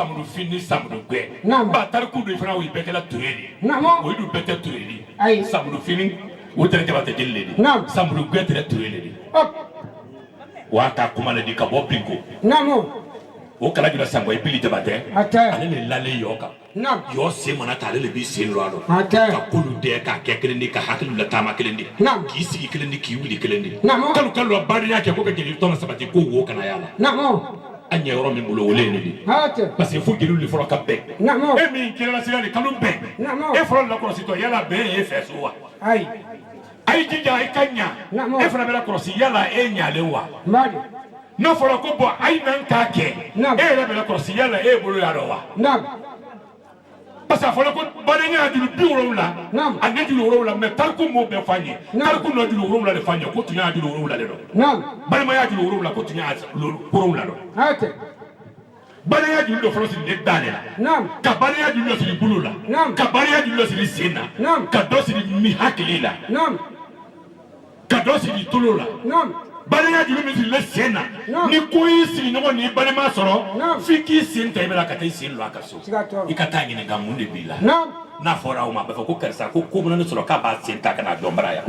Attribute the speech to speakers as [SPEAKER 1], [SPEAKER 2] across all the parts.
[SPEAKER 1] Samuru fini samuru gwe. Ba tariku do fana o ibekela tureli. O du bete tureli. Samuru fini o tere te bate geleli. Samuru gwe tere tureli. Wa ta kuma le di ka bo pinko. O kala jula sangwa ibili te bate. Ale le lale yoka. Yo se mana tale le bi se lo alo. Ka kulu de ka ke kelendi ka haklu la tama kelendi. Ki sigi kelendi ki wuli kelendi. Kalu kalu abari ke ko ke jeli tona sabati ko wo kana yala. Anya yoro min bolo wole ni parce que faut gilu le folo ka be e mi kila sila ni kalu be e folo la crosi to yala be e feso wa ai jija ai kanya e folo be la crosi yala e nyale wa no folo ko bo ai nan ka ke e la be la crosi yala e bolo ya do wa parce que folo ko badenya dulu bi woro la ande dulu woro la me tarku mo be fanye tarku no dulu woro la le fanye ko tunya dulu woro la le do balma ya dulu woro la ko tunya woro la do Bariya julu folo siri le dale la ka bariya julu siri bulu la ka bariya julu siri sena ka do siri mi hakili la ka do siri tulu la bariya julu mi siri le sena ni ko yi siri no ni balima soro fiki senta ibela ka tay sin lo akaso ikata ngine ga munde bila na fora uma ba ko karsa ko mun no soro ka ba senta kana do baraya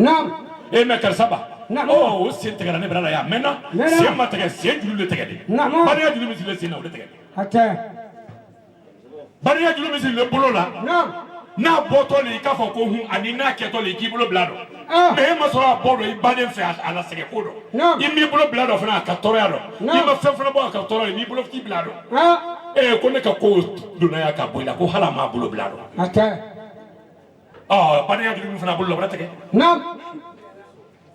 [SPEAKER 1] e me karsa ba oh senta kana ne barala ya mena sema tege sen julu le tege bariya julu mi siri le sena o le tege bariya julu misi le bolo la na boto le ka fo ko hu ani na keto le ki bolo blado me ma so bolo I baden fe ala sege kodo I mi bolo blado fana ka toro ya do I ma fe fana bo ka toro mi bolo ki blado ko ne ka ko duna ya ka boila ko hala ma bolo blado bariya julu mi fana bolo la tege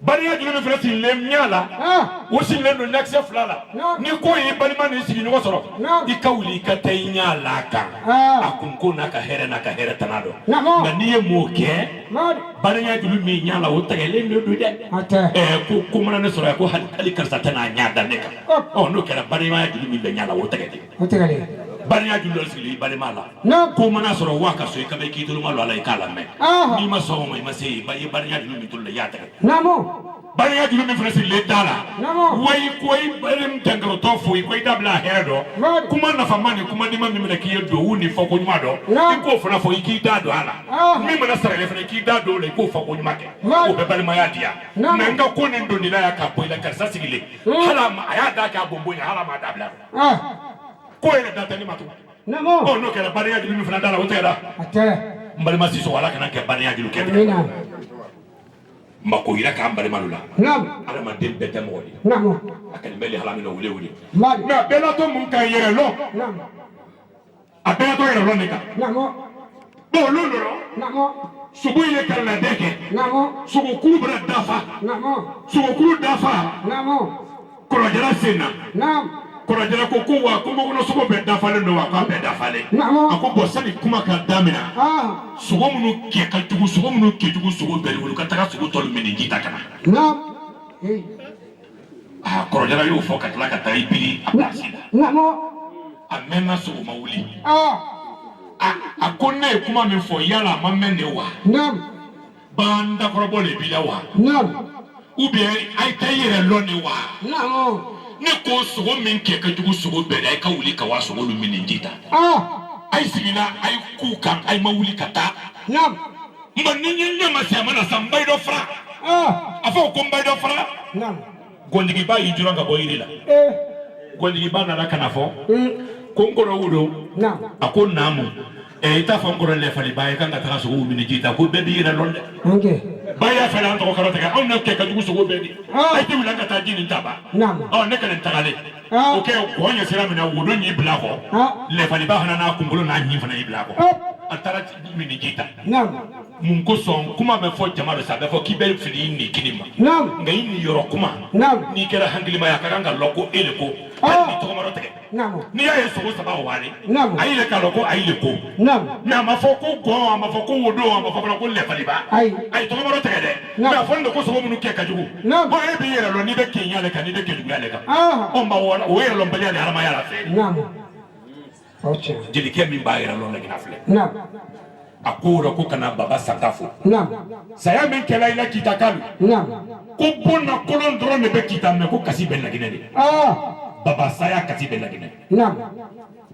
[SPEAKER 1] bariya julu mi fana si le nyala o si le no naxe flala ni ko yi balima ni sigi no soro I ka wuli ka tay nyala ka akunko na ka here tanado na ni e mo ke bariya julu mi nyala o tagele no do de ko mana ne soro ko hali karsa tana nyada ne ka no kera bariya julu mi be nyala o tagele bariya julu sigi balima la ko mana soro wa ka so ka be ki tulu malo ala ikala me ni ma so mo ma se bariya julu mi tulle ya tagele bariya julu mi fresi le dala way koy barim tangaro to fu koy dabla hedo kuma na famani kuma ni mami mena ki do woni fo ko nyuma do ko fona fo ki dado ala mi mena sare le fona ki dado le ko fo ko nyuma ke ko be bal maya dia na nga ko ni ndo ni la ya ka boy la karsa sigile hala ma aya da ka bombo ni hala ma dabla ko ele data ni matu no ke la bariya julu mi fona dala o tera mbali masiso wala kana ke bariya julu ke mako ira ka ambale malula ala ma dem bete modi akali meli hala mi no wule na bela to mun ka yere lo abela to yere lo nika bo lo subu ile kala deke subu kubra dafa subu kuru dafa ko jara sena ko jara ko ko wa ko mo no subu be dafa le no wa ka be dafa le ako bo sani kuma ka damina subu munu ke ka tugu subu munu ke tugu subu be wulu ka taka subu tol mini jita kana ko jara yo fo ka tla ka tai bili apasida amena subu mawuli akone kuma mi fo yala ma mende wa banda ko bo le bila wa ube ai tayere lo ni wa ne ko sogo min ke ka jugu sogo be ai ka wuli ka wa sogo lu min jita ai sigina ai ku kan ai ma wuli kata man ni nyanya ma se mana sambai do fra afo ko mbai do fra gondigi ba yi juranga bo yiri la gondigi ba na kana fo ko ngoro wudo akon namu ita fa ngoro le fali ba kan ka ta sogo min jita ko be bi yira londe baya fela ndo ko karota ka on ke ka jugu sogo be di ai ti wula ka ta jini taba ne ka len tagale o ke ko nya sira mina wudo ni bla ko le fali ba hana na kungulo na nyi fana ibla ko atara min jita mun ko son kuma be fo jamalo sa be fo ki be fili ni kinima ngai ni yoro kuma ni kera hangili ma ya karanga loko ele ko ni to maro tege ni ya yeso ko saba wale ai le ka loko ai le ko na ma fo ko go ma fo ko wudo ma fo ko le fali ba ai to maro tege de na fo ndo ko so mun ke ka jugu o e bi yere lo ni be kenya le ka ni be ke jugu le ka o ma wala o yere lo mbali ale harama yala fe jeli ke min ba yere lo le gina fle akura ko kana baba sakafu saya men kela ila kitakalu ko bonna kolon drone be kitame ko kasi ben la ginede baba saya kasi ben la ginede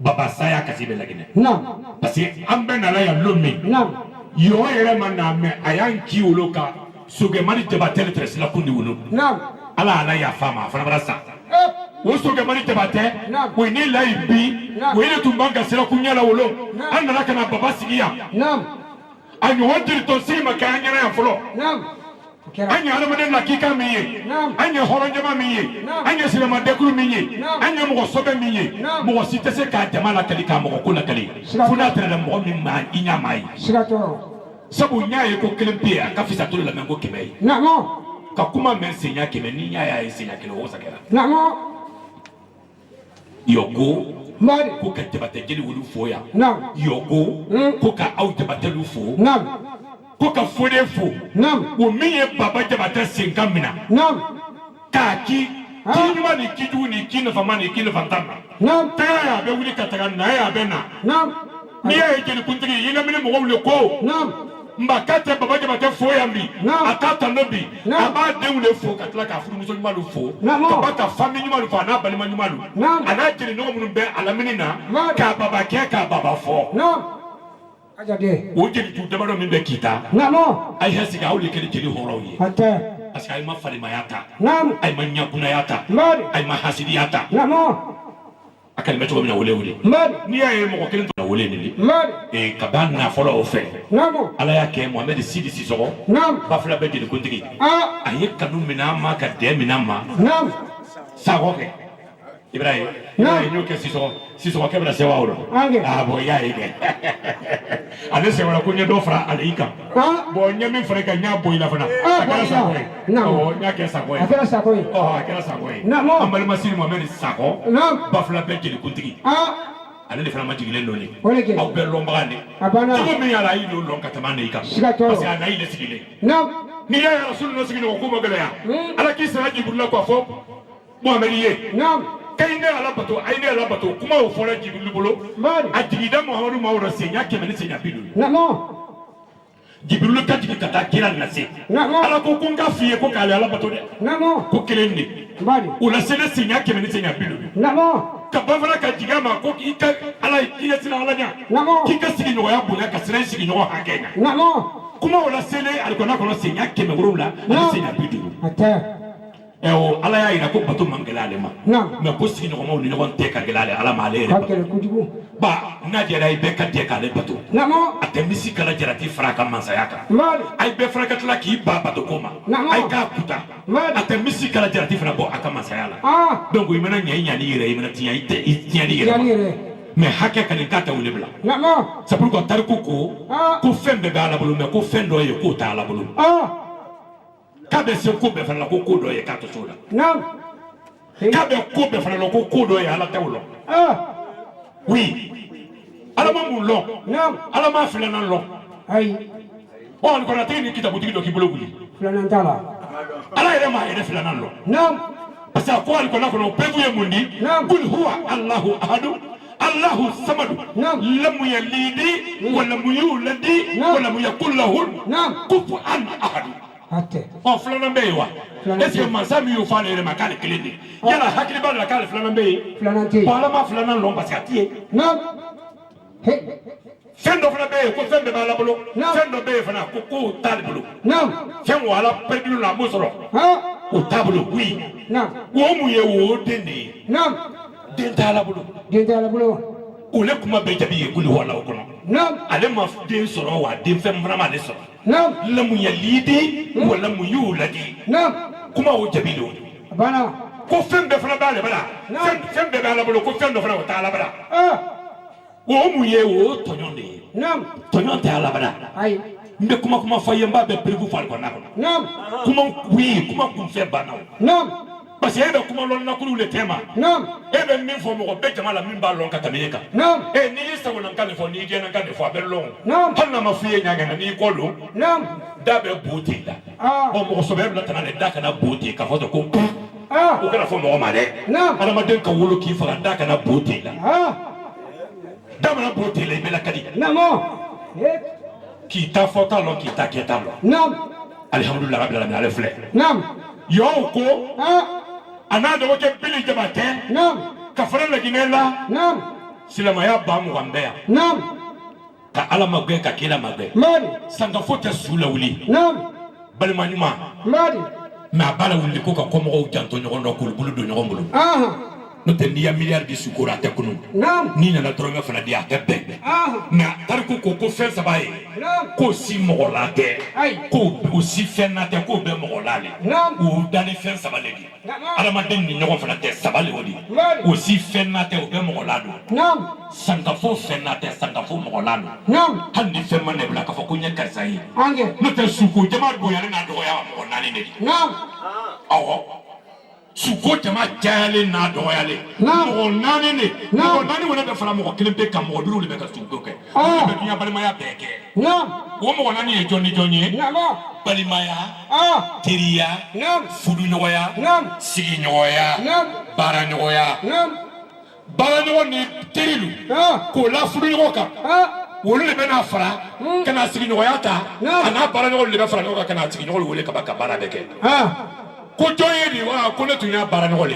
[SPEAKER 1] baba saya kasi be lagine parce que an bɛ nala ya lomi yo yɛrɛ ma na mɛ a y'an ki wolo ka sogemani jabatɛ tɛrɛ sila kundi wolo ala ya fama fana bara sa o sogemani jabatɛ o ni layi bi o ne tun b'an ka sira kunya la wolo an nana kana baba sigi yan a ɲɔgɔn jiritɔ sigi ma kɛ an ɲɛna yan fɔlɔ an ye adamaden lakika min ye an ye hɔrɔnjama min ye an ye silamɛdɛkuru min ye an ye mɔgɔ sɔbɛ min ye mɔgɔ si tɛ se k'a jama lakali k'a mɔgɔ ko lakali fo n'a tɛnɛ mɔgɔ min ma i ɲa maa ye sabu n y'a ye ko kelen pe a ka fisa tolo lamɛn ko 100 ye ka kuma mɛn sen ɲa 100 ni y'a ye sen ɲa 1 o sagɛra yɔko ko ka jabatɛ jeli wulu fo yan yɔko ko ka aw jabatɛlu fo ko ka fode fo o min ye baba jabatɛ senkan mina k'a ki ɲuman ni ki jugu ni ki nafama ni ki nafantan na taga y'a bɛ wuli ka taga na y'a bɛ na n'i y'a ye jelikuntigi i lamini mɔgɔ wuli ko nba k'a tɛ baba jabatɛ fo yan bi a t'a tando bi a b'a denw de fo ka tila k'a furumuso ɲuman fo ka ba ka fami ɲuman fo a n'a balima ɲuman a n'a jeliɲɔgɔn minnu bɛ a lamini na k'a baba kɛ k'a baba fɔ o jeli damadɔ min bɛ kita a ye sigi aw de kɛra jeli hɔrɔnw ye parce que a ye ma falimaya ta a ye ma ɲakunaya ta a ye ma hasidiya ta a kalima cogo min na wele n'i y'a ye mɔgɔ kelen tɔgɔ wele nin de ka b'a nafɔlɔ o fɛ ala y'a kɛ Mohamɛdi Sidi Sisɔgɔ Bafula bɛ jelikuntigi a ye kanu minɛ an ma ka dɛn minɛ an ma Sakɔ kɛ Ibrahim n'o kɛ Sisɔgɔkɛ bɛna se wa o la bon i y'a ye kɛ ale sɛbɛnna ko n ye dɔ fara ale kan bon n ye min fara i kan n y'a bɔ i la fana a kɛra Sakɔ ye n y'a kɛ Sakɔ ye a kɛra Sakɔ ye a kɛra Sakɔ ye an balima Sidi Mohamɛdi Sakɔ Bafula bɛ jelikuntigi ale de fana ma jigilen don de aw bɛɛ lɔnbaga de cogo min y'a la a y'i lɔn ka tɛmɛ ne kan parce que a na y'i de sigilen n'i y'a ye Rasulullah sigilen ko ma gɛlɛya ala k'i sara Jibrila k'a fɔ Mohamɛdi ye k'ayi ne ala bato ayi ne ala bato kuma o fɔra Jibril bolo a jigida Muhamadu ma wɔrɔ sen ɲa 100 ni sen ɲa 50 Jibril ka jigin ka taa kira lase ala ko n k'a f'i ye ko k'ale ala bato dɛ ko kelen de o la se ne sen ɲa 100 ni sen ɲa 50 ka ba fana ka jigin a ma ko i ka ala i ka sira ala ɲa k'i ka sigiɲɔgɔnya bonya ka sira i sigiɲɔgɔn hakɛ ɲa kuma o la se ne alikɔnɔ kɔnɔ sen ɲa 700 ani sen ɲa 50 ala y'a yira ko bato man gɛlɛ ale ma mais ko sigiɲɔgɔnmaw ni ɲɔgɔn tɛ ka gɛlɛ ale ala ma ale yɛrɛ bato ba n'a jɛra i bɛɛ ka jɛ k'ale bato a tɛ misi kala jarati fara a ka mansaya kan a ye bɛɛ fana ka tila k'i ba bato ko ma a ye k'a kuta a tɛ misi kala jarati fana bɔ a ka mansaya la donc i mana ɲɛ i ɲani yɛrɛ i mana tiɲɛ i tiɲɛni yɛrɛ ma mais hakɛ ka nin k'a tɛ wele bila c'est pourquoi tariku ko fɛn bɛɛ bɛ ala bolo mais ko fɛn dɔ ye k'o tɛ ala bolo k'a bɛ se ko bɛɛ fana la ko dɔ ye k'a to so la k'a bɛ ko bɛɛ fana la ko dɔ ye ala t'o lɔn oui ala ma mun lɔn ala ma filanan lɔn ɔ kɔnɔtigi ni kitabutigi dɔ k'i bolo wuli filanan t'a la ala yɛrɛ m'a yɛrɛ filanan lɔn parce que a ko alikɔnɔ kɔnɔ bɛɛ ye mun di kul huwa Allahu ahadu Allahu samadu lam yalidi wa lam yuladi wa lam yakul lahu kufuwan ahad ɔ filanan bɛ yen wa est ce que mansa min y'o fɔ ale yɛrɛ ma k'ale kelen de yala hakili b'a la k'ale filanan bɛ yen bon ala ma filanan lɔn parce que a tɛ yen fɛn dɔ fana bɛ yen ko fɛn bɛɛ b'ala bolo fɛn dɔ bɛ yen fana ko k'o t'ale bolo fɛn o ala pɛrɛdilen don a m'o sɔrɔ o t'a bolo oui o mun ye o den de ye den t'ala bolo o le kuma bɛ jaabi ye kuli wala o kɔnɔ ale ma den sɔrɔ wa den fɛn fana m'ale sɔrɔ lamu yalidi wa lamu yuladi kuma o jaabi de o ko fɛn bɛɛ fana b'ale bala fɛn bɛɛ b'ala bolo ko fɛn dɔ fana o t'ala bala o mun ye o tɔɲɔn de ye tɔɲɔn tɛ ala bala n bɛ kuma fɔ ye n b'a bɛɛ perewu fɔ ale kɔnɔna kɔnɔ kuma kuma kunfɛ banna parce que e bɛ kuma lɔn nakuluw de tɛ ma e bɛ min fɔ mɔgɔ bɛɛ jama la min b'a lɔn ka tɛmɛ e kan n'i y'i sagona kan de fɔ n'i gɛnna kan de fɔ a bɛ lɔn hali n'a ma f'i ye ɲagɛnna n'i kɔ lɔn da bɛ bo ten la ɔ mɔgɔ sɔbɛ bɛna tɛmɛ ale da kana bo ten k'a fɔ ten ko o kana fɔ mɔgɔ ma dɛ adamaden ka wolo k'i faga da kana bo ten la da mana bo ten la i bɛ lakadi k'i ta fɔ t'a lɔn k'i ta kɛ t'a lɔn alihamudulila rabbil alamin ale filɛ yɔɔw ko a n'a dɔgɔkɛ Bili Jabatɛ ka fara Laginɛ la silamaya ba mugambeya
[SPEAKER 2] naam
[SPEAKER 1] ka ala magbe ka kila magbe
[SPEAKER 2] mari
[SPEAKER 1] sanga fota sula wuli
[SPEAKER 2] naam
[SPEAKER 1] balimanyuma
[SPEAKER 2] mari
[SPEAKER 1] ma bala wuli ko ka komo janto nyogondo ko bulu do nyogombulu no te niya milliard di sukura te kunu ni na droga fana di akebe na tarku ko fe sabaye ko si mogolate ko aussi fe na te ko be mogolale o dali fe sabale di ala ma den ni nyogon fana te sabale odi aussi fe na te o be mogolado sanga fo fe na te sanga fo mogolado handi fe man ne bla ka fo ko nya kasai no te suku jama do yare na do ya mogolani ne awo suko jama jale na doyale mo nani ne mo nani wala be fala mo kelen be kam mo duru le be ka suko ke be dunya balimaya beke wo mo nani e joni balimaya teriya fudu nyoya sigi nyoya bara nyoya bara nyoya ni terilu ko la fudu nyoka wolu le be na fara kana sigi nyoya ta ana bara nyoya le be fara nyoka kana sigi nyoya wole ka ba ka bara beke ko joye di wa ko ne tunya bara ngole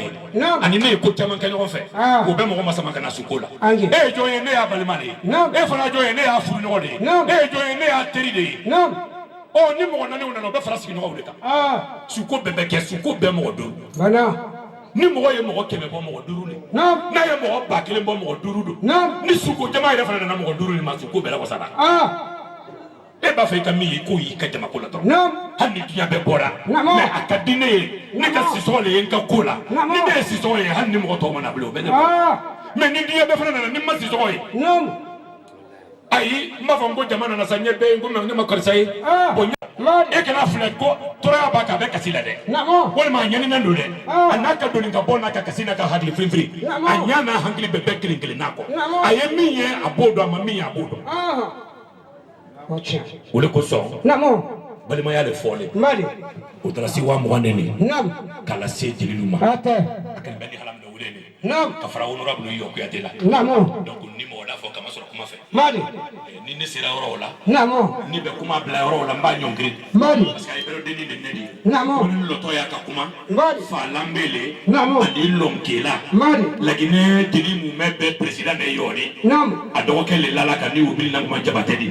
[SPEAKER 1] ani ne ko taman kan ɲɔgɔn fɛ o bɛ mɔgɔ masama kana suko la e joye ne ya balimale e fana joye ne ya furu ɲɔgɔn de e joye ne ya teri de o ni mɔgɔ nani nana o bɛ fara sigi ɲɔgɔn de kan suko bɛɛ bɛ kɛ suko bɛɛ mɔgɔ do ni mɔgɔ ye mɔgɔ 100 bɔ mɔgɔ 5 de n'a ye mɔgɔ 1000 bɔ mɔgɔ 5 do ni suko jama yɛrɛ fana nana mɔgɔ 5 ni ma suko bɛɛ la wasala e b'a fɛ i ka min ye k'o y'i ka jama ko la dɔrɔn hali ni diɲɛ bɛɛ bɔra mais a ka di ne ye ne ka sisɔgɔ le ye n ka ko la ni ne ye sisɔgɔ ye hali ni mɔgɔ tɔw ma na bilen o bɛ ne bɔ mais ni diɲɛ bɛɛ fana nana ni ma sisɔgɔ ye ayi n b'a fɔ n ko jama nana sa ɲɛ bɛɛ n ko ne ma karisa ye bon e kana filɛ ko tɔɔrɔya b'a kan a bɛ kasi la dɛ walima a ɲaninen don dɛ a n'a ka doni ka bɔ n'a ka kasi n'a ka hakili firifiri a ɲa n'a hakili bɛɛ kelen kelen n'a kɔ a ye min ye a b'o dɔn a ma min ye a b'o dɔn o de kosɔn balimaya le fɔlen o taara se 20 k'a lase jelilu ma a kɛlen bɛ ni halaminɛ wele de ka fara honorable Iyo Kuyate la donc ni mɔgɔ la fɔ kama sɔrɔ kuma fɛ ni ne sera yɔrɔ o la ni bɛ kuma bila yɔrɔ o la n b'a ɲɔngiri parce que a ye bɛrɛ denni de ne de ko ni lɔtɔ y'a ka kuma Falanbele ani Lonkela Laginɛ jeli mun bɛ bɛɛ président de yɔrɔ a dɔgɔkɛ le lala ka ni Ubiri Nankuma Jabate de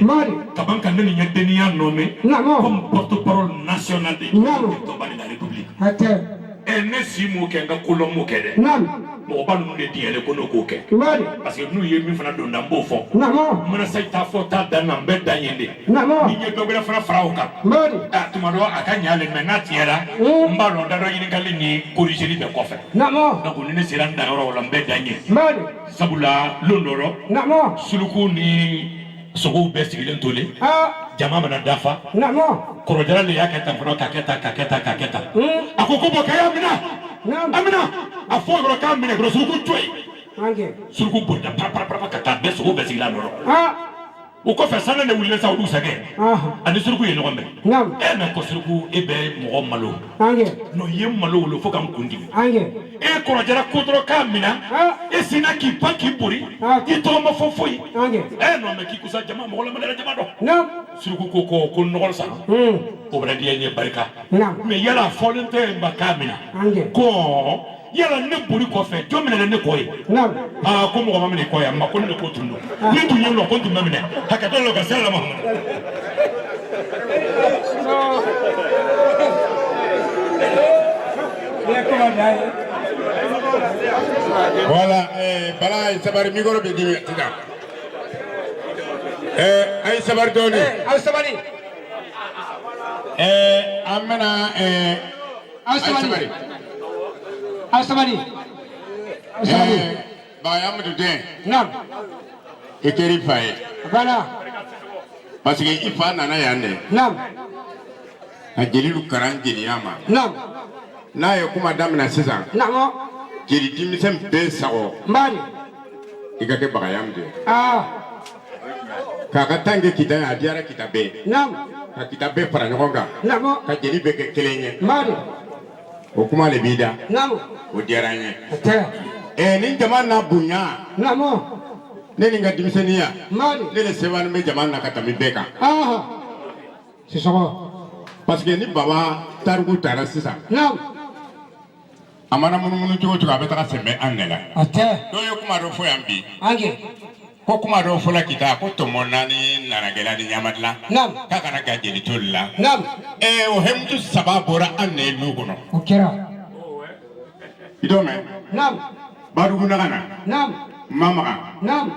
[SPEAKER 1] ka ban ka ne ni ɲɛ denniya nommé comme porte-parole nationale de la République ne si m'o kɛ n ka kolon m'o kɛ dɛ mɔgɔba ninnu de diɲɛlen ko n'o k'o kɛ parce que n'u ye min fana don da n b'o fɔ n mana se taa fɔ taa dan na n bɛ dan yen de ni n ye dɔ wɛrɛ fana fara o kan tuma dɔ a ka ɲalen mɛ n'a tiɲɛra n b'a dɔn da dɔ ɲininkali ni corrigeli bɛ kɔfɛ donc ni ne sera n danyɔrɔ o la n bɛ dan yen sabula lon dɔ rɔ suluku ni sogow bɛɛ sigilen tolen jama mana dafa kɔrɔjala le y'a kɛ tan fɔlɔ k'a kɛ tan k'a kɛ tan k'a kɛ tan a ko bɔn k'a Amina a fɔ yɔrɔ k'a minɛ dɔrɔn suruku to yen suruku bolila parapara ka taa bɛɛ sogo bɛɛ sigila nɔrɔ o kɔfɛ sanni ne wulilen sa olu sɛgɛn ani suruku ye ɲɔgɔn bɛn mɛ ko suruku e bɛ mɔgɔ malo n'o ye malo wolo fo ka n kun dimi e kɔrɔjala ko dɔrɔn k'a minɛ e sinna k'i pan k'i bori i tɔgɔ ma fɔ foyi n'o mɛ k'i kusa jama mɔgɔ la jama dɔn suruku ko nɔgɔ san o bɛna diɲɛ ɲɛ barika mɛ yala fɔlen tɛ n ba k'a minɛ ko yala ne boli kɔfɛ jɔn minɛ ne kɔ ye ko mɔgɔ ma minɛ kɔ ye ma ko ne de ko tun don ni tun ye nɔ ko tun bɛ minɛ hakɛtɔ dɔ ka se la ma
[SPEAKER 3] voilà bala ye sabari micro bɛ dimi sisan a ye sabari dɔɔni
[SPEAKER 2] a sabari
[SPEAKER 3] an bɛna
[SPEAKER 2] a sabari Asabani.
[SPEAKER 3] Bayamadu den.
[SPEAKER 2] Naam.
[SPEAKER 3] I kɛr'i fa ye.
[SPEAKER 2] Bana.
[SPEAKER 3] Parce que i fa nana yan dɛ.
[SPEAKER 2] Naam.
[SPEAKER 3] Ka jeliw kalan jeliya ma.
[SPEAKER 2] Naam.
[SPEAKER 3] N'a ye kuma daminɛ sisan.
[SPEAKER 2] Naam.
[SPEAKER 3] Jeli denmisɛn bɛɛ sago.
[SPEAKER 2] Mbari.
[SPEAKER 3] I ka kɛ Bagayamu de ye. K'a ka tan kɛ kita ye a diyara kita bɛɛ.
[SPEAKER 2] Naam.
[SPEAKER 3] Ka kita bɛɛ fara ɲɔgɔn kan.
[SPEAKER 2] Naam.
[SPEAKER 3] Ka jeli bɛɛ kɛ kelen ye.
[SPEAKER 2] Mbari.
[SPEAKER 3] O kuma le b'i da.
[SPEAKER 2] Naam.
[SPEAKER 3] O diyara n ye. Ni jama n'a bonya.
[SPEAKER 2] Naam.
[SPEAKER 3] Ne ni n ka denmisɛnninya.
[SPEAKER 2] Mbari. Ne
[SPEAKER 3] de sɛbɛnni bɛ jama na ka tɛmɛ bɛɛ kan.
[SPEAKER 2] Sisɔgɔ.
[SPEAKER 3] Parce que ni baba tariku taara sisan.
[SPEAKER 2] Naam.
[SPEAKER 3] amana munumunu cogo cogo a bɛ taga sɛmɛ an nɛ la dɔw ye kuma dɔ fɔ yan bi ko kuma dɔ fɔla kita ko tɔmɔ naani nana gɛlɛya ni ɲamadila k'a kana ka jeli toli la o hɛmutu saba bɔra an nɛ lu kɔnɔ o kɛra i dɔ mɛn badugu nagana mamaga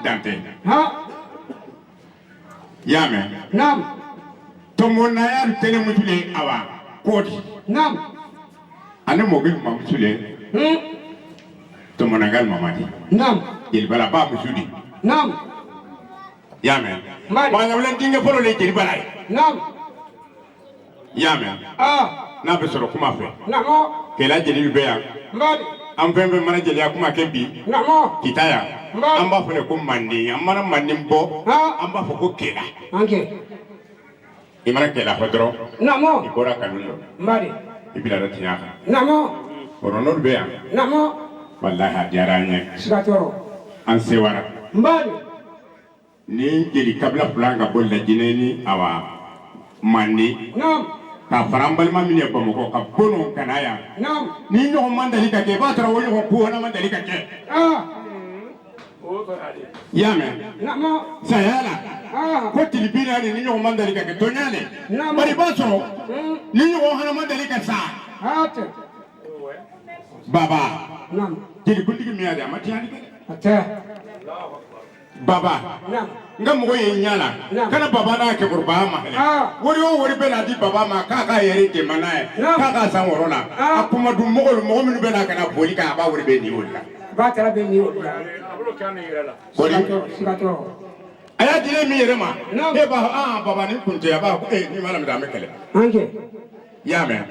[SPEAKER 3] dante y'a mɛn tɔmɔ naya tɛnɛmutu le awa kɔɔdi ani mɔgɔ mamutu le tɔmɔ nagal mamadi jelibala ba musu di y'a mɛn maɲawulen denkɛ fɔlɔ le jelibala ye y'a mɛn n'a bɛ sɔrɔ kuma fɛ kɛlɛ jeli bɛ yan an fɛn fɛn mana jeliya kuma kɛ bi kita yan an b'a fɔ de ko manden an mana manden bɔ an b'a fɔ ko kɛlɛ i mana kɛlɛ fɔ dɔrɔn i bɔra kanu dɔ i bila dɔ tiɲɛ kan o n'olu bɛ yan walahi a diyara an ye an sewara ni jeli kabila fila ka bɔ Lajinɛ ni awa manden ka fara an balima min ye Bamakɔ ka bɔ n'o ka na yan ni ɲɔgɔn man deli ka kɛ i b'a sɔrɔ o ɲɔgɔn ko wɛrɛ man deli ka kɛ i y'a mɛn saya la ko tilibi naani ni ɲɔgɔn man deli ka kɛ tɔɲa le bari i b'a sɔrɔ ni ɲɔgɔn fana man deli ka sa baba jelikuntigi min y'a de a ma tiɲɛ kɛ baba nga mɔgɔ ye ɲala kana baba n'a kɛkɔrɔba ma wari o wari bɛ na di baba ma k'a ka yɛrɛ dɛmɛ n'a ye k'a ka san wɔrɔ la a kuma dun mɔgɔ minnu bɛ na ka na boli k'a b'a wari bɛ nin o la a y'a dilen min yɛrɛ ma e b'a fɔ baba ni kun tɛ a b'a fɔ ni ma lamɛn an bɛ kɛlɛ i y'a mɛn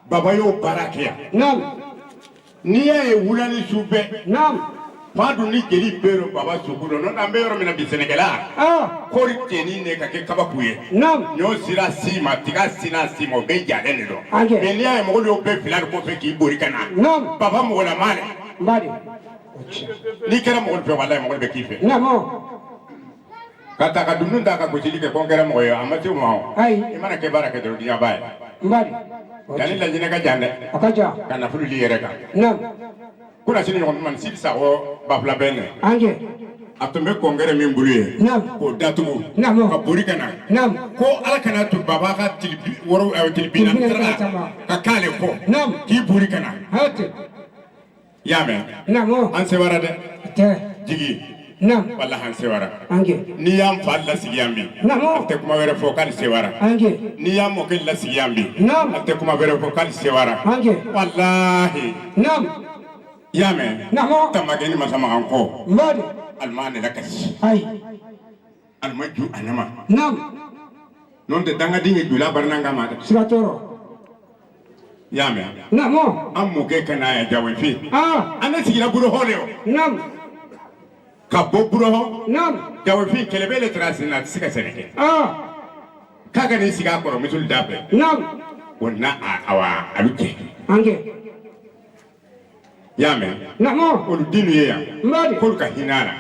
[SPEAKER 3] baba y'o baara kɛ yan n'i y'a ye wula ni su bɛɛ fa dun ni jeli bɛɛ don baba sugu dɔn n'o tɛ an bɛ yɔrɔ min na bi sɛnɛkɛla kɔɔri cɛni ne ka kɛ kabako ye ɲɔ sira si ma tiga sina si ma o bɛɛ jalen de dɔn mɛ n'i y'a ye mɔgɔ dɔw bɛɛ fila de kɔfɛ k'i bori ka na baba mɔgɔlama dɛ n'i kɛra mɔgɔ fɛ walayi mɔgɔ bɛ k'i fɛ ka ta ka dumuni ta ka gosili kɛ ko n kɛra mɔgɔ ye a ma se o ma o i mana kɛ baara kɛ dɔrɔn diɲɛ b'a ye yanni Lajinɛ ka jan dɛ ka nafolo di yɛrɛ kan kuna sini ɲɔgɔn tuma si sa o bafula bɛ nɛ a tun bɛ kɔnkɛrɛ min bolo ye k'o datugu ka bori ka na ko ala kana to baba ka tilibi na ka k'ale kɔ k'i bori ka na i y'a mɛn an sewara dɛ jigi walahi an sewara n'i y'an fa lasigi yan bi an tɛ kuma wɛrɛ fɔ k'ale sewara n'i y'an mɔkɛ lasigi yan bi an tɛ kuma wɛrɛ fɔ k'ale sewara walahi i y'a mɛn tamakɛ ni masamagan kɔ alima ne la kasi alima ju a nama n'o tɛ dangaden ye jula barananga ma dɛ i y'a mɛn an mɔkɛ ka n'a ye jawefin an ne sigira burohɔ de o ka bɔ burohɔ jawefin kɛlɛ bɛ le tɛra sen na a tɛ se ka sɛnɛ kɛ k'a ka n'i sigi a kɔrɔ misuli da fɛ o na awa a bɛ kɛ y'a mɛn olu dinu ye yan k'olu ka hinɛ a la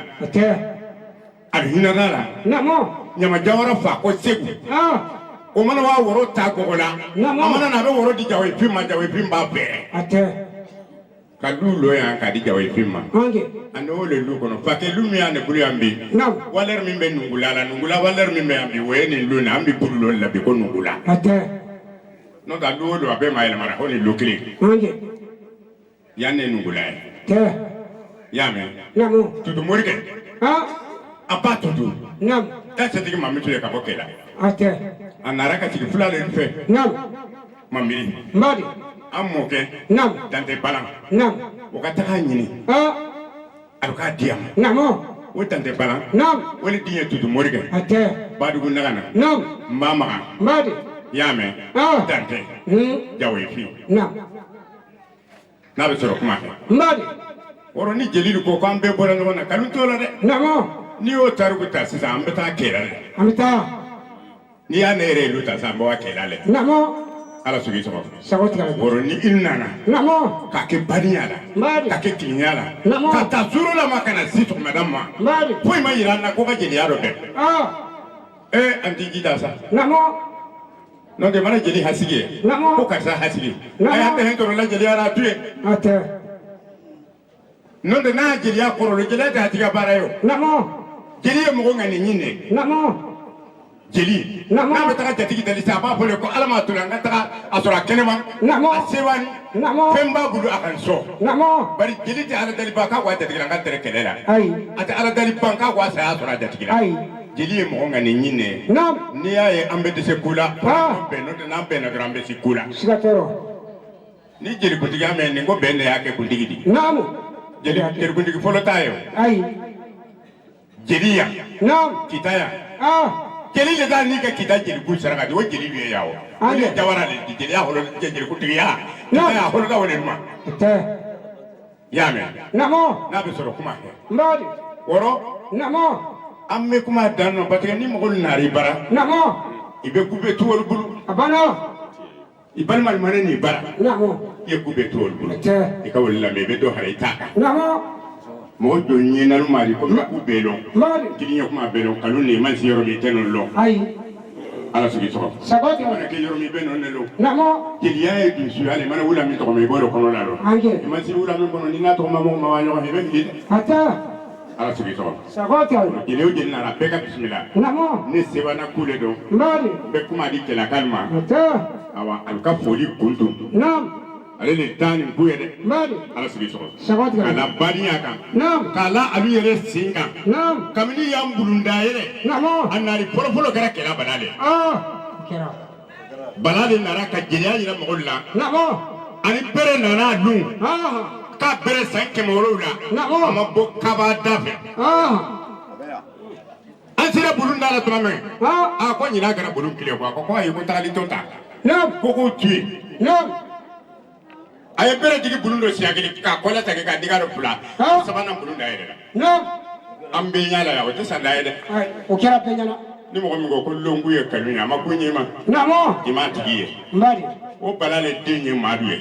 [SPEAKER 3] a bɛ hinɛ a la ɲamajawara fa ko segu o mana b'a woro ta kɔgɔ la a mana na a bɛ woro di jawefin ma jawefin b'a bɛɛ ka lu lɔ yan k'a di jawefin ma ani o le lu kɔnɔ fakɛ lu min y'an de bolo yan bi walɛri min bɛ nugula la nugula walɛri min bɛ yan bi o ye nin lu na an bɛ bolo lɔ la bi ko nugula n'o tɛ lu o lu a bɛɛ ma yɛlɛmana ko nin lu kelen yan ne nugula ye y'a mɛn tutu morikɛ a ba tutu setigi mamutu ye ka bɔ kɛlɛ a nara ka sigi fula de fɛ mamiri an mɔkɛ dante balan o ka taga ɲini a bɛ k'a di yan o dante balan o le din ye tutu morikɛ badugu nagana mamaga y'a mɛn dante jawefin n'a bɛ sɔrɔ kuma fɛ wɔrɔ ni jeli ko k'an bɛɛ bɔra ɲɔgɔn na kanu t'o la dɛ n'i y'o tariku ta sisan an bɛ taa kɛlɛ la n'i y'a ne yɛrɛ ye ta sisan an bɛ waa kɛlɛ la ala sɔgɔ sɔgɔ wɔrɔ ni i nana k'a kɛ badenya la k'a kɛ tigiya la ka taa zoro la ma ka na si sɔgɔmada ma foyi ma yira an na ko ka jeliya dɔ bɛɛ an t'i jija sa non de mana jeli hasige ko karsa hasige aya te hen to la jeli ara tuye
[SPEAKER 2] ate
[SPEAKER 3] non de na jeli akoro le jeli ta tiga barayo
[SPEAKER 2] namo
[SPEAKER 3] jeli mo ngo ngani nyine
[SPEAKER 2] namo
[SPEAKER 3] jeli na be taga jatigi dali sa ba fole ko alama to la ngata asura kenema
[SPEAKER 2] namo
[SPEAKER 3] asewani
[SPEAKER 2] namo
[SPEAKER 3] femba bulu akan so
[SPEAKER 2] namo
[SPEAKER 3] bari jeli te ala dali ba ka wa jatigi ngata tere kelela
[SPEAKER 2] ai
[SPEAKER 3] ate ala dali ban ka wa sa asura jatigi la
[SPEAKER 2] ai
[SPEAKER 3] jeli mo ngo ngani nyine
[SPEAKER 2] nam
[SPEAKER 3] ni ya ye ambe de se kula be no de na be na drambe si kula
[SPEAKER 2] sigatero
[SPEAKER 3] ni jeli ko tiga men ni ko be ne yake ko digidi
[SPEAKER 2] namo
[SPEAKER 3] jeli ko digi folo tayo
[SPEAKER 2] ai
[SPEAKER 3] jeli ya
[SPEAKER 2] nam
[SPEAKER 3] kitaya jeli le da ni ka kita jeli ko saraka di o jeli bi yawo ni jawara le jeli ya holo jeli ko tiga ya kitaya holo da woni ma
[SPEAKER 2] te
[SPEAKER 3] ya me
[SPEAKER 2] namo
[SPEAKER 3] na be soro kuma he
[SPEAKER 2] mbadi
[SPEAKER 3] woro
[SPEAKER 2] namo
[SPEAKER 3] amme kuma danno parce ni mo gol nari bara
[SPEAKER 2] namo
[SPEAKER 3] ibe kube tuwol bulu
[SPEAKER 2] abana
[SPEAKER 3] ibal mal mane ni bara
[SPEAKER 2] namo
[SPEAKER 3] ye kube tuwol bulu
[SPEAKER 2] te
[SPEAKER 3] e ka wala me be do hare ta
[SPEAKER 2] namo
[SPEAKER 3] mo do nyina lu mari ko ku belo
[SPEAKER 2] mbadi
[SPEAKER 3] kini kuma belo kanu ni man si yoro mi tenon lo
[SPEAKER 2] ai
[SPEAKER 3] ala sugi so
[SPEAKER 2] sagoti
[SPEAKER 3] mana ke yoro mi be non ne lo
[SPEAKER 2] namo
[SPEAKER 3] kiliya e du su ale mana wula mi to me bo do kono la lo
[SPEAKER 2] ange
[SPEAKER 3] man si wula mi kono ni na to ma mo ma wa yo he be ni
[SPEAKER 2] ata
[SPEAKER 3] ala sugi so
[SPEAKER 2] sagoti
[SPEAKER 3] kiliyo je na ra be ka bismillah
[SPEAKER 2] namo
[SPEAKER 3] ne se bana kule do
[SPEAKER 2] mbadi
[SPEAKER 3] be kuma di kela kalma
[SPEAKER 2] ata
[SPEAKER 3] awa al ka foli kuntu
[SPEAKER 2] nam
[SPEAKER 3] ale le tani buye de
[SPEAKER 2] mbadi
[SPEAKER 3] ala sugi so
[SPEAKER 2] sagoti
[SPEAKER 3] ala baniya kan
[SPEAKER 2] nam
[SPEAKER 3] kala alu yere singa
[SPEAKER 2] nam
[SPEAKER 3] kamini yam bulunda yere
[SPEAKER 2] namo
[SPEAKER 3] anari polo polo kera kela banale
[SPEAKER 2] kera
[SPEAKER 3] balale nara ka jeliya yira mɔgɔw la
[SPEAKER 2] namo
[SPEAKER 3] ani bere nana dun
[SPEAKER 2] ah
[SPEAKER 3] k'a bere san 100 la a ma bɔ kaba da fɛ an sera bulun da la tuma min a ko ɲinan kɛra bulun kile ko a ko ayi ko tagali to ta ko k'o tuye a ye bere jigi bulun dɔ siɲɛ kelen k'a kɔlɛ ta kɛ k'a diga dɔ fila sabanan bulun da yɛrɛ la an bɛ ɲa la yan o tɛ san da ye dɛ
[SPEAKER 2] o kɛra bɛɛ ɲɛna
[SPEAKER 3] ni mɔgɔ min ko longu ye kanu ye a ma ko ɲɛ ma
[SPEAKER 2] namo
[SPEAKER 3] i m'a tigi ye
[SPEAKER 2] mbadi
[SPEAKER 3] o bala le den ye maadu ye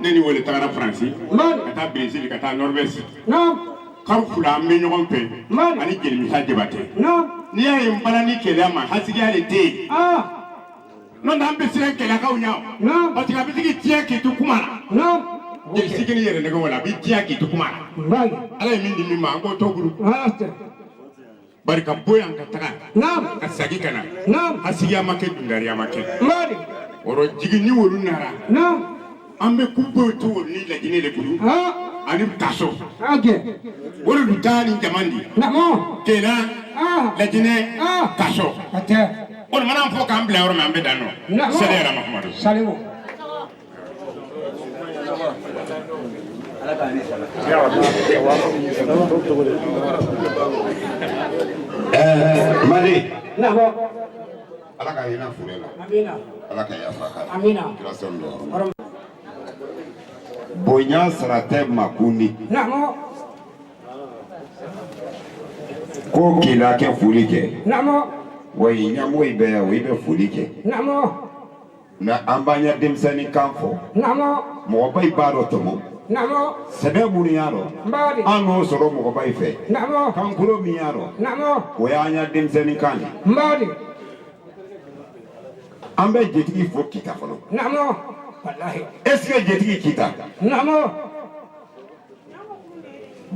[SPEAKER 3] ne ni wele tagara faransi ka taa Brésil ka taa Norvège karo fila an bɛ ɲɔgɔn fɛ ani jelimisa Jabate n'i y'a ye n bala ni keleya ma hasigiya de tɛ yen n'o tɛ an bɛ siran keleyakaw ɲɛ parce que a bɛ se k'i tiɲɛ k'i to kuma la jelisigi ni yɛrɛ nɛgɛ wala a b'i tiɲɛ k'i to kuma la ala ye min di min ma an k'o to bolo bari ka bɔ yan ka taga ka sagi ka na hasigiya ma kɛ dundariya ma kɛ wɔrɔ jigi ni wolu nara an bɛ kubo to wolu ni lajini de bolo ani kaso wolu du taa ni jaman di kela lajinɛ kaso o mana fɔ k'an bila yɔrɔ min an bɛ dan nɔ sɛlɛ yɛrɛ Mahamadu
[SPEAKER 4] Mali
[SPEAKER 2] namo
[SPEAKER 4] ala ka yina fure la
[SPEAKER 2] amina
[SPEAKER 4] ala ka yafa ka
[SPEAKER 2] amina
[SPEAKER 4] kirasol do bonya sarate makuni
[SPEAKER 2] namo
[SPEAKER 4] ko kila ke fuli ke
[SPEAKER 2] namo
[SPEAKER 4] way nyamo ibe ya ibe fuli ke
[SPEAKER 2] namo
[SPEAKER 4] na ambanya demsani kanfo
[SPEAKER 2] namo
[SPEAKER 4] mo bay baro tomo
[SPEAKER 2] namo
[SPEAKER 4] sebe muni yaro
[SPEAKER 2] mbadi
[SPEAKER 4] ano soro mo bay fe
[SPEAKER 2] namo
[SPEAKER 4] kan kulo mi yaro
[SPEAKER 2] namo
[SPEAKER 4] o ya nya demsani kan
[SPEAKER 2] mbadi
[SPEAKER 4] ambe jetigi fo kita folo
[SPEAKER 2] namo wallahi
[SPEAKER 4] est ce que jetigi kita
[SPEAKER 2] namo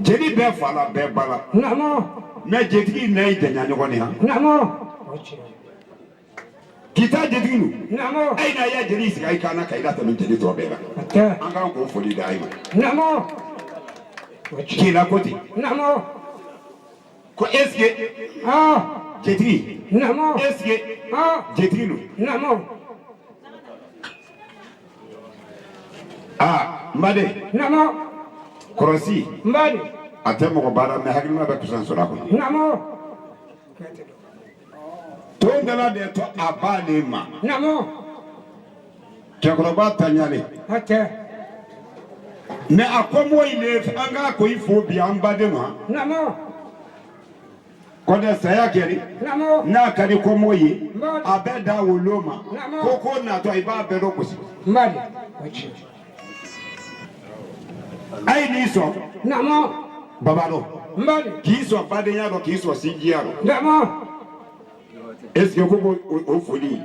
[SPEAKER 4] jeli be fala be bala
[SPEAKER 2] namo
[SPEAKER 4] mais jetigi nay de nya nyogoni ha
[SPEAKER 2] namo
[SPEAKER 4] kita jetigi
[SPEAKER 2] namo
[SPEAKER 4] ay na ya jeli sigai kana kaida to min jeli to be ba an ga ko foli da ayma
[SPEAKER 2] namo
[SPEAKER 4] kila koti
[SPEAKER 2] namo
[SPEAKER 4] ko est ce que jetigi
[SPEAKER 2] namo
[SPEAKER 4] est ce que jetigi
[SPEAKER 2] namo
[SPEAKER 4] mbade
[SPEAKER 2] namo
[SPEAKER 4] korosi
[SPEAKER 2] mbadi
[SPEAKER 4] ate mo bara me hakilma be kusan sura ko
[SPEAKER 2] namo
[SPEAKER 4] to ndala de to abale ma
[SPEAKER 2] namo
[SPEAKER 4] kekoro tanyale
[SPEAKER 2] hata
[SPEAKER 4] ne akomo ile anga ko ifo bi ambade ma
[SPEAKER 2] namo
[SPEAKER 4] ko de saya keri
[SPEAKER 2] namo
[SPEAKER 4] na kari komo yi abeda woloma koko na to iba be ro kusi
[SPEAKER 2] mbadi
[SPEAKER 4] ai ni so
[SPEAKER 2] namo
[SPEAKER 4] babalo
[SPEAKER 2] mbadi
[SPEAKER 4] ki so bade yaro ki so siji yaro
[SPEAKER 2] namo
[SPEAKER 4] est-ce que ko o foli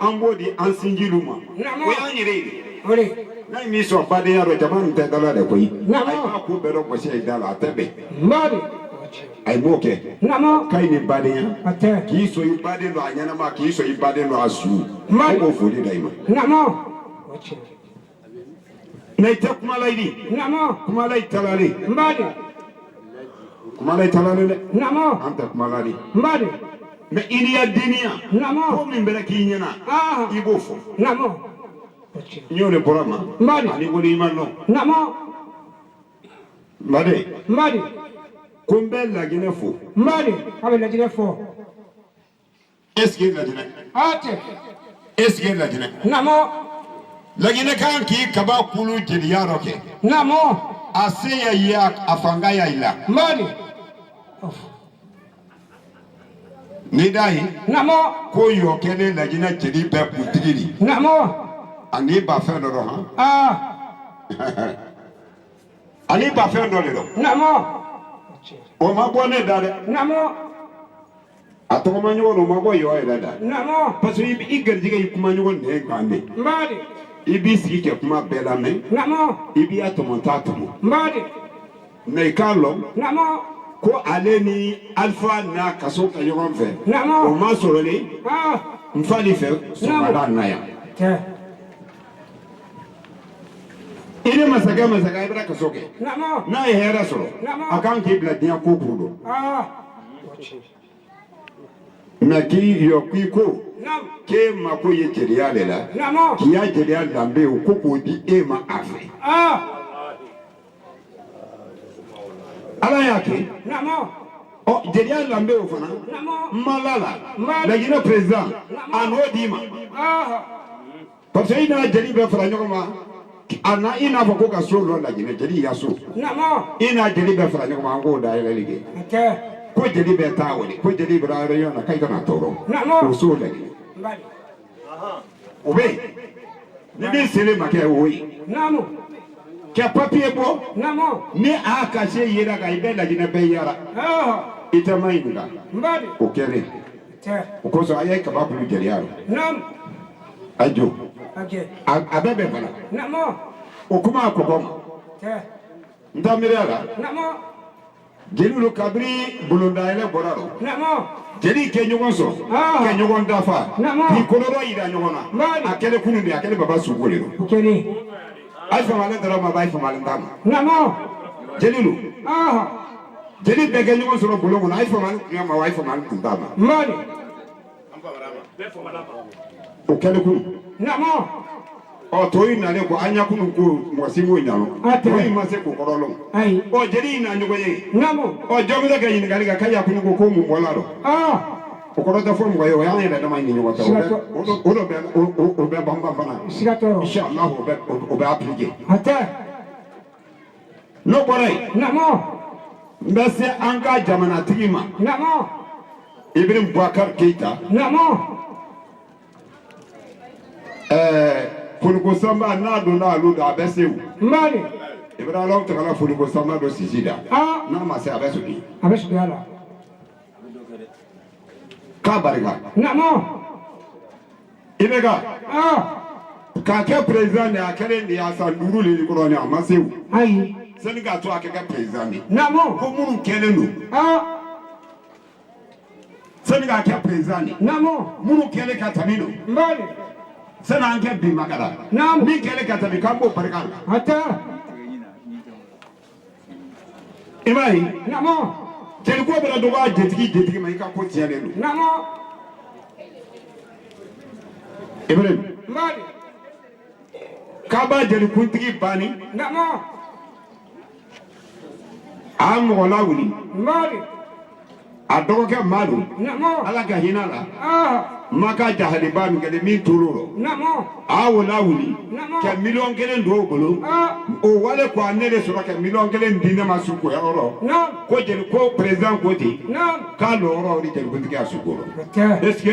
[SPEAKER 4] an b'o di an sinjilu ma o y'an yɛrɛ ye n'a ye min sɔn badenya rɔ jama nin tɛ dala de koyi a b'a ko bɛɛ dɔn gɔsi ye da la a tɛ bɛn a ye m'o kɛ k'a ye nin badenya k'i sɔn i baden don a ɲɛnama k'i sɔn i baden don a su o b'o foli da i ma na i tɛ kuma la i di kuma la i talalen kuma la i talalen dɛ an tɛ kuma la di mais il y a deniya ko min bɛra k'i ɲɛna i b'o fɔ n y'o de bɔra ma ani ko n'i ma dɔn Mbade ko n bɛ laginɛ fo
[SPEAKER 2] a bɛ laginɛ fɔ
[SPEAKER 4] est-ce que laginɛ est-ce que laginɛ laginɛ kan k'i kaba kulu jeliya dɔ kɛ a se ya i la a fanga ya i la ni da ye ko yɔ kɛlen laginɛ jeli bɛɛ kuntigi di ani ba fɛn dɔ dɔn han ani ba fɛn dɔ de dɔn o ma bɔ ne da dɛ a tɔgɔma ɲɔgɔn o ma bɔ yɔ yɛrɛ da parce que i garijɛgɛ i kuma ɲɔgɔn nɛn kan mɛn i b'i sigi kɛ kuma bɛɛ lamɛn i b'i ya tɔmɔ t'a tɔmɔ mais i k'a lɔn ko ale ni Alpha n'a kaso kɛ ɲɔgɔn fɛ o ma sɔrɔ ni n fa ni fɛ sɔgɔmada na yan i ni masakɛ i bɛna kaso kɛ n'a ye hɛrɛ sɔrɔ a kan k'i bila diɲɛ ko kuru dɔn mais k'i yɔ k'i ko k'e mako ye jeliya de la k'i ya jeliya danbe o ko k'o di e ma a fɛ ala y'a kɛ jeliya danbe o fana n ma la laginɛ président a n'o d'i ma parce que i n'a jeli bɛɛ fara ɲɔgɔn ma a na i n'a fɔ ko ka so dɔ laginɛ jeli ya so i n'a jeli bɛɛ fara ɲɔgɔn ma an k'o dayɛlɛli kɛ ko jeli bɛɛ t'a wele ko jeli bɛɛ yɔrɔ ɲɔgɔn na k'a kana tɔɔrɔ o so laginɛ o bɛ yen ni min selen ma kɛ o ye kɛ papiye bɔ ni a ka se yera kan i bɛ laginɛ bɛɛ yara i tɛ ma ɲininka o kɛlen o kosɔn a ye kaba bulu jeliya rɔ a jɔ a bɛɛ bɛ fana o kuma a kɔkɔ ma n ta miiriya la jeliw kabiri bulondayɛlɛ bɔra rɔ jeli kɛ ɲɔgɔn sɔrɔ kɛ ɲɔgɔn dafa k'i kolorɔ yira ɲɔgɔn na a kɛlen kunun de a kɛlen baba sugo de don a ye famalen dɔrɔn ma a b'a ye famalen t'a ma jeli don jeli bɛɛ kɛ ɲɔgɔn sɔrɔ bulon kɔnɔ a ye famalen tun ma a ye famalen tun t'a ma o kɛlen kunun tɔ in nalen ko an ɲa kunun ko mɔgɔ si m'o ɲalɔ tɔ in ma se k'o kɔrɔ lɔn jeli in na ɲɔgɔn ye jɔn bɛ se ka ɲininkali kɛ k'a y'a kunun ko mun bɔra dɔn o kɔrɔ tɛ fɔ mɔgɔ ye o y'an yɛrɛ dama ni ɲɔgɔn cɛ o bɛ ban fana inshallah o bɛ appliquer n'o bɔra yen n bɛ se an ka jamanatigi ma Ibrahim Boubacar Keita Foliko Samba n'a donna olu da a bɛ se o i bɛ Alahu Taala Foliko Samba dɔ sisi da n'a ma se a bɛ sigi a la k'a barika i bɛ ka k'a kɛ président de a kɛlen de y'a san 5 de kɔrɔ ni a ma se o sani k'a to a kɛ président de ko minnu kɛlen don sani k'a kɛ président de minnu kɛlen ka tɛmɛ don sani an kɛ bi makala min kɛlen ka tɛmɛ k'an b'o barika la i m'a ye jeliko bɛna dɔgɔya jetigi ma i ka ko tiɲɛlen don Ibrahim k'a b'a jelikuntigi banni a mɔgɔ lawuli a dɔgɔkɛ Madu Ala ka hinɛ la Maka jahaliba min kɛlen min tor'o rɔ a y'o lawuli ka 1,000,000 don o bolo o wale ko ne de sɔrɔ ka 1,000,000 di ne ma su ko yɔrɔ ko jeli ko président ko ten k'a lɔ yɔrɔ o de jelikuntigi y'a su ko rɔ est-ce que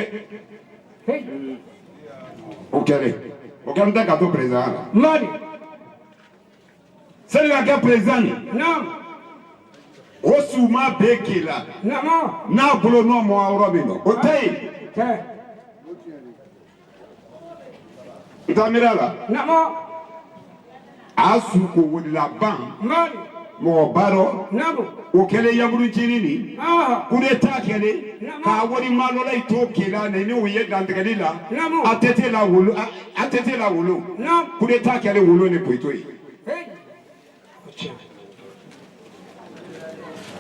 [SPEAKER 4] o kɛlen o kɛlen tɛ ka to président la sani ka kɛ président ye o suma bɛɛ k'i la n'a bolo n'o mɔ yɔrɔ min na o tɛ yen Ntamirala.
[SPEAKER 2] Namo.
[SPEAKER 4] Asuko wudila ban.
[SPEAKER 2] Mali.
[SPEAKER 4] Mo baro.
[SPEAKER 2] Namo.
[SPEAKER 4] O kele yamuru chini. Kudeta kele. Ka wori malola ito kila na ni uye dantegeli la. Atete la wulu. Atete la wulu. Kudeta kele wulu ni poitoi.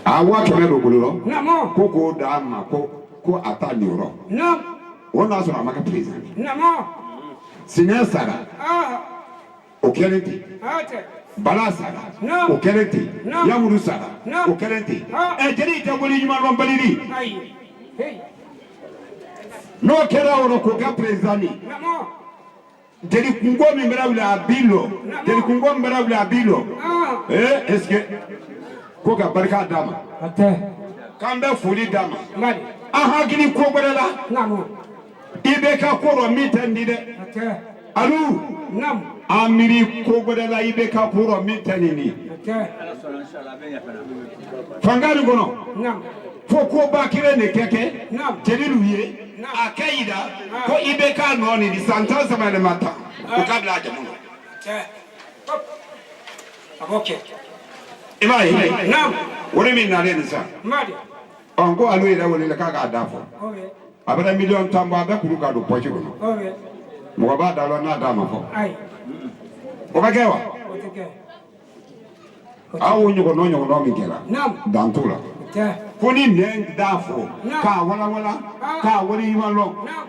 [SPEAKER 4] Awa kele do wulu.
[SPEAKER 2] Namo.
[SPEAKER 4] Koko dama ko atani oro.
[SPEAKER 2] Namo.
[SPEAKER 4] Wona so amaka president.
[SPEAKER 2] Namo.
[SPEAKER 4] Sinya sara. O kele ti. Bala sara. O kele ti. Yamuru sara. O kele ti. Jeri ita woli nyuma rombaliri. No kera oro ko ga president. Namo. Jeri kungo mbera wala abilo. Jeri kungo mbera wala abilo. Est-ce que ko ga barka dama. Kambe fuli dama. Aha gini ko gbadala. Namo. Ibe ka koro mitandi de. Alu. Nam. Amiri ko gbadala ibe ka koro mitani ni. Fangari gono. Nam. Fo ko bakire ne keke. Nam. Jelilu ye. Akaida ko ibe ka no ni di santanza male mata. Ko kabla ajamu.
[SPEAKER 2] Okay.
[SPEAKER 4] Imai.
[SPEAKER 2] Nam.
[SPEAKER 4] Wore mi na le nsa.
[SPEAKER 2] Madi.
[SPEAKER 4] Ongo alu ira wole le kaga adafo.
[SPEAKER 2] Okay.
[SPEAKER 4] Abada million tambo abe kuruka do pochi gono.
[SPEAKER 2] Okay.
[SPEAKER 4] Mo ba da lo na dama fo.
[SPEAKER 2] Ai.
[SPEAKER 4] O ba kewa.
[SPEAKER 2] Okay.
[SPEAKER 4] Awu nyugo no nyugo no mi kela.
[SPEAKER 2] Nam.
[SPEAKER 4] Dantula. Koni ne dafo. Ka wala wala. Ka wori imalo.
[SPEAKER 2] Nam.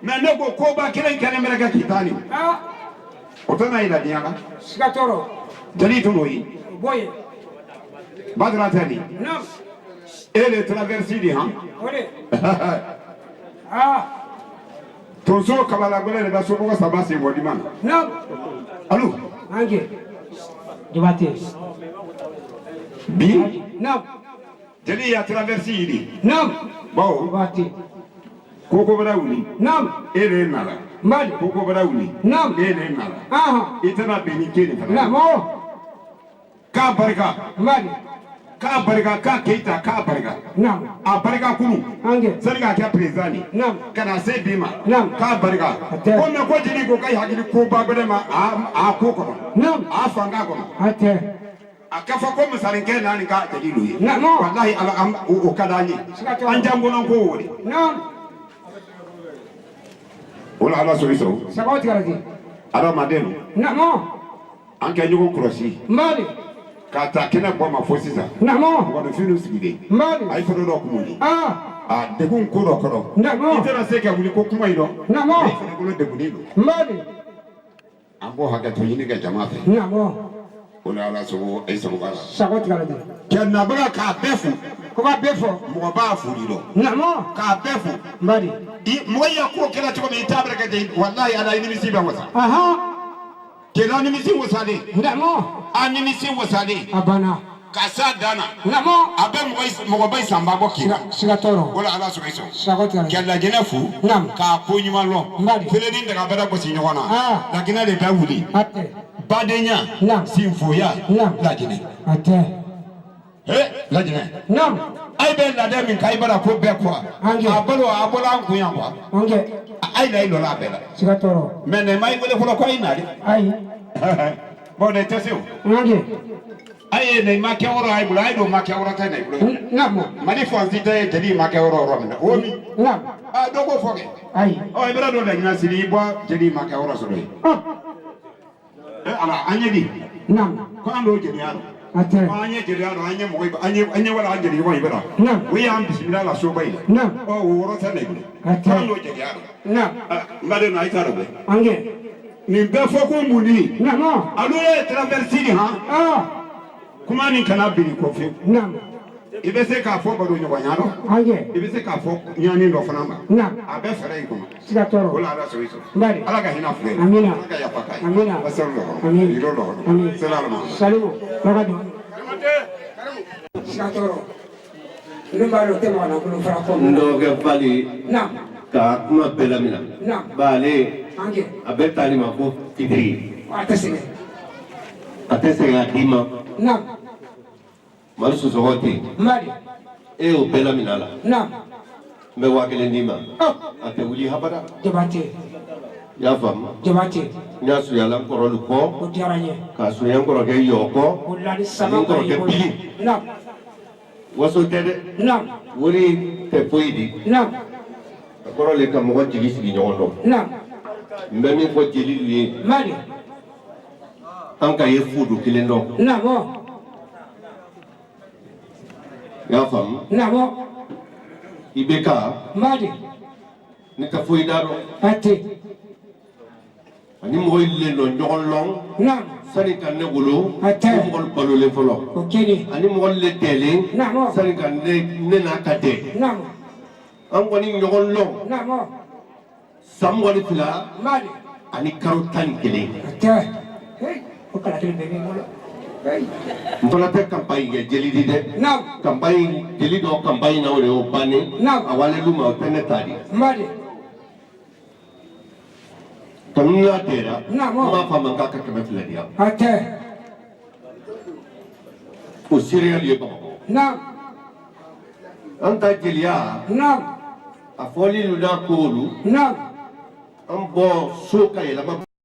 [SPEAKER 4] Na nego ko ba kelen kelen mereka kitani. Otana ila dianga.
[SPEAKER 2] Sigatoro.
[SPEAKER 4] Jali tunoyi.
[SPEAKER 2] Boye.
[SPEAKER 4] Badra tani.
[SPEAKER 2] Nam.
[SPEAKER 4] Ele traversi di han.
[SPEAKER 2] Ore.
[SPEAKER 4] Tonso kabala gole da so ko sabasi wodi man.
[SPEAKER 2] Nam.
[SPEAKER 4] Alu.
[SPEAKER 2] Ange. Debate.
[SPEAKER 4] Bi.
[SPEAKER 2] Nam.
[SPEAKER 4] Jali ya traversi di.
[SPEAKER 2] Nam.
[SPEAKER 4] Bo.
[SPEAKER 2] Debate.
[SPEAKER 4] Koko bada wuli.
[SPEAKER 2] Nam.
[SPEAKER 4] Ele nala.
[SPEAKER 2] Mali.
[SPEAKER 4] Koko bada wuli.
[SPEAKER 2] Nam.
[SPEAKER 4] Ele nala.
[SPEAKER 2] Aha.
[SPEAKER 4] Itana beni keni fana.
[SPEAKER 2] Nam.
[SPEAKER 4] Ka barika.
[SPEAKER 2] Mali.
[SPEAKER 4] Ka barika ka keita ka barika.
[SPEAKER 2] Nam.
[SPEAKER 4] A barika kunu.
[SPEAKER 2] Ange.
[SPEAKER 4] Sani ka president.
[SPEAKER 2] Nam.
[SPEAKER 4] Kana se bima.
[SPEAKER 2] Nam.
[SPEAKER 4] Ka barika. Ko me ko jini ko kai hakili ko ba bede ma a ko ko.
[SPEAKER 2] Nam.
[SPEAKER 4] A fanga ko.
[SPEAKER 2] Ate.
[SPEAKER 4] Akafa ko misalin ke nani ka dalilu yi.
[SPEAKER 2] Nam.
[SPEAKER 4] Wallahi ala o kadani. An jango non ko wori.
[SPEAKER 2] Nam.
[SPEAKER 4] Wala ala so iso.
[SPEAKER 2] Sakoti garati.
[SPEAKER 4] Ara madenu.
[SPEAKER 2] Nam.
[SPEAKER 4] An ke nyugo krosi.
[SPEAKER 2] Mali.
[SPEAKER 4] Ka ta kena bo ma fosisa.
[SPEAKER 2] Nam.
[SPEAKER 4] Wa do finu sigide.
[SPEAKER 2] Mali.
[SPEAKER 4] Ai fodo do kumuni.
[SPEAKER 2] Ah.
[SPEAKER 4] Degun ko do ko.
[SPEAKER 2] Nam.
[SPEAKER 4] Itena se ka wuli ko kuma ino.
[SPEAKER 2] Nam.
[SPEAKER 4] Ai fodo ko degun ino.
[SPEAKER 2] Mali.
[SPEAKER 4] Ambo haga to yini ga jama fe.
[SPEAKER 2] Nam.
[SPEAKER 4] Wala ala so ai so bala.
[SPEAKER 2] Sakoti garati.
[SPEAKER 4] Kenna baga ka befu.
[SPEAKER 2] Ko ba befo.
[SPEAKER 4] Mo ba furi do.
[SPEAKER 2] Nam.
[SPEAKER 4] Ka befu.
[SPEAKER 2] Mali.
[SPEAKER 4] Moya ko kela chiko me tabra ka de wallahi ala ini misiba wasa.
[SPEAKER 2] Aha.
[SPEAKER 4] Kela ni misi wasale.
[SPEAKER 2] Nam.
[SPEAKER 4] Ani misi wasale.
[SPEAKER 2] Abana.
[SPEAKER 4] Kasa dana.
[SPEAKER 2] Nam.
[SPEAKER 4] Abe mo ba isamba bo kira.
[SPEAKER 2] Sigatoro.
[SPEAKER 4] Wala ala so iso.
[SPEAKER 2] Sakoti garati.
[SPEAKER 4] Kela jena fu.
[SPEAKER 2] Nam.
[SPEAKER 4] Ka ko nyuma lo.
[SPEAKER 2] Mali.
[SPEAKER 4] Fele din daga bada ko si nyona. Lakina de dawuli.
[SPEAKER 2] Ate.
[SPEAKER 4] Badenya.
[SPEAKER 2] Nam.
[SPEAKER 4] Sinfoya.
[SPEAKER 2] Nam.
[SPEAKER 4] Lajine.
[SPEAKER 2] Ate.
[SPEAKER 4] Lajine.
[SPEAKER 2] Nam.
[SPEAKER 4] Ai be la de min kai bara ko be ko.
[SPEAKER 2] Ange.
[SPEAKER 4] Abalo abola nku yan kwa.
[SPEAKER 2] Ange.
[SPEAKER 4] Ai la ilo la bela.
[SPEAKER 2] Sigatoro.
[SPEAKER 4] Mene mai wele ko ko ina de.
[SPEAKER 2] Ai.
[SPEAKER 4] Bo de tesio.
[SPEAKER 2] Ange.
[SPEAKER 4] Ai ne ma ke oro ai bula ai do ma ke oro ta ne bula.
[SPEAKER 2] Nam.
[SPEAKER 4] Mani fonzi te di ma ke oro ro mi. O mi.
[SPEAKER 2] Nam.
[SPEAKER 4] Do ko foge.
[SPEAKER 2] Ai.
[SPEAKER 4] O ibra do da nyina siri bo je di ma ke oro so do. Ala anye di.
[SPEAKER 2] Nam.
[SPEAKER 4] Ko ando je di aro.
[SPEAKER 2] Ate.
[SPEAKER 4] Anye je di aro anye mo anye wala anye di ko ibra.
[SPEAKER 2] Nam.
[SPEAKER 4] We am bismillah la so bai.
[SPEAKER 2] Nam.
[SPEAKER 4] O woro ta ne bula.
[SPEAKER 2] Ate.
[SPEAKER 4] Ko ando je di aro.
[SPEAKER 2] Nam.
[SPEAKER 4] Mbade na ita ro be.
[SPEAKER 2] Ange.
[SPEAKER 4] Ni be fo ko muni.
[SPEAKER 2] Nam.
[SPEAKER 4] Alo e traversi di ha. Kuma ni kana biri ko fe.
[SPEAKER 2] Nam.
[SPEAKER 4] Ibe se ka fo bado nyoba nyaro.
[SPEAKER 2] Ange.
[SPEAKER 4] Ibe se ka fo nyani ndo fana ma.
[SPEAKER 2] Nam.
[SPEAKER 4] Abe fere iko.
[SPEAKER 2] Sigatoro.
[SPEAKER 4] Wala ala so iso.
[SPEAKER 2] Mbari.
[SPEAKER 4] Ala ka hina fere.
[SPEAKER 2] Amina.
[SPEAKER 4] Ala ka ya pakai.
[SPEAKER 2] Amina.
[SPEAKER 4] Wasallu.
[SPEAKER 2] Amin.
[SPEAKER 4] Iro do.
[SPEAKER 2] Amin.
[SPEAKER 4] Salamu.
[SPEAKER 2] Salimu. Bagado. Sigatoro. Numbaro tema na kuno fara ko.
[SPEAKER 5] Ndo ke fali.
[SPEAKER 2] Nam.
[SPEAKER 5] Ka kuma bela mina.
[SPEAKER 2] Nam.
[SPEAKER 5] Bale.
[SPEAKER 2] Ange.
[SPEAKER 5] Abeta ni mako fitri.
[SPEAKER 2] Atese.
[SPEAKER 5] Atese ga dima.
[SPEAKER 2] Nam.
[SPEAKER 5] Malu sosogoti.
[SPEAKER 2] Mbari.
[SPEAKER 5] E o bela mina la.
[SPEAKER 2] Nam.
[SPEAKER 5] me wa kelen di ma ate wuli habada
[SPEAKER 2] Jabate.
[SPEAKER 5] ya fam
[SPEAKER 2] Jabate.
[SPEAKER 5] nya su ya lan koro lu ko
[SPEAKER 2] Ko diaranye.
[SPEAKER 5] ka su yan koro ke yo ko
[SPEAKER 2] Ko lani sama
[SPEAKER 5] ko
[SPEAKER 2] ko
[SPEAKER 5] ke pili
[SPEAKER 2] Nam.
[SPEAKER 5] waso tede
[SPEAKER 2] Nam.
[SPEAKER 5] wuri te foidi
[SPEAKER 2] Nam.
[SPEAKER 5] koro le ka mo jigi sigi nyondo
[SPEAKER 2] Nam.
[SPEAKER 5] mbe min ko jeli lu ye
[SPEAKER 2] Mali.
[SPEAKER 5] an ka ye fudu kelen do
[SPEAKER 2] Namo.
[SPEAKER 5] ya fam
[SPEAKER 2] Namo.
[SPEAKER 5] ibeka
[SPEAKER 2] Mali.
[SPEAKER 5] ni ka foida do
[SPEAKER 2] Ate.
[SPEAKER 5] ani mo ile lo nyogon long
[SPEAKER 2] Nam.
[SPEAKER 5] sani kan ne wolo
[SPEAKER 2] Ate.
[SPEAKER 5] mo balo le folo
[SPEAKER 2] Ko keni.
[SPEAKER 5] ani mo le tele
[SPEAKER 2] Namo.
[SPEAKER 5] sani kan ne na kate
[SPEAKER 2] Namo.
[SPEAKER 5] an woni nyogon long
[SPEAKER 2] Namo.
[SPEAKER 5] sam woni fila
[SPEAKER 2] Mali.
[SPEAKER 5] ani karotan kele
[SPEAKER 2] Ate. Hey. Ko kala kele bebe ngolo. Hey.
[SPEAKER 5] ntona te campagne ge jeli di de
[SPEAKER 2] Nam.
[SPEAKER 5] campagne jeli do campagne na wole o bani
[SPEAKER 2] Nam.
[SPEAKER 5] awale luma o tene tadi
[SPEAKER 2] Mali.
[SPEAKER 5] tamna tera
[SPEAKER 2] Namo.
[SPEAKER 5] ma fa man ka ka keme fila dia
[SPEAKER 2] Ate.
[SPEAKER 5] o serial ye ba
[SPEAKER 2] Nam.
[SPEAKER 5] anta jelia
[SPEAKER 2] Nam.
[SPEAKER 5] a foli lu da ko lu
[SPEAKER 2] Nam.
[SPEAKER 5] an bo so ka yela ma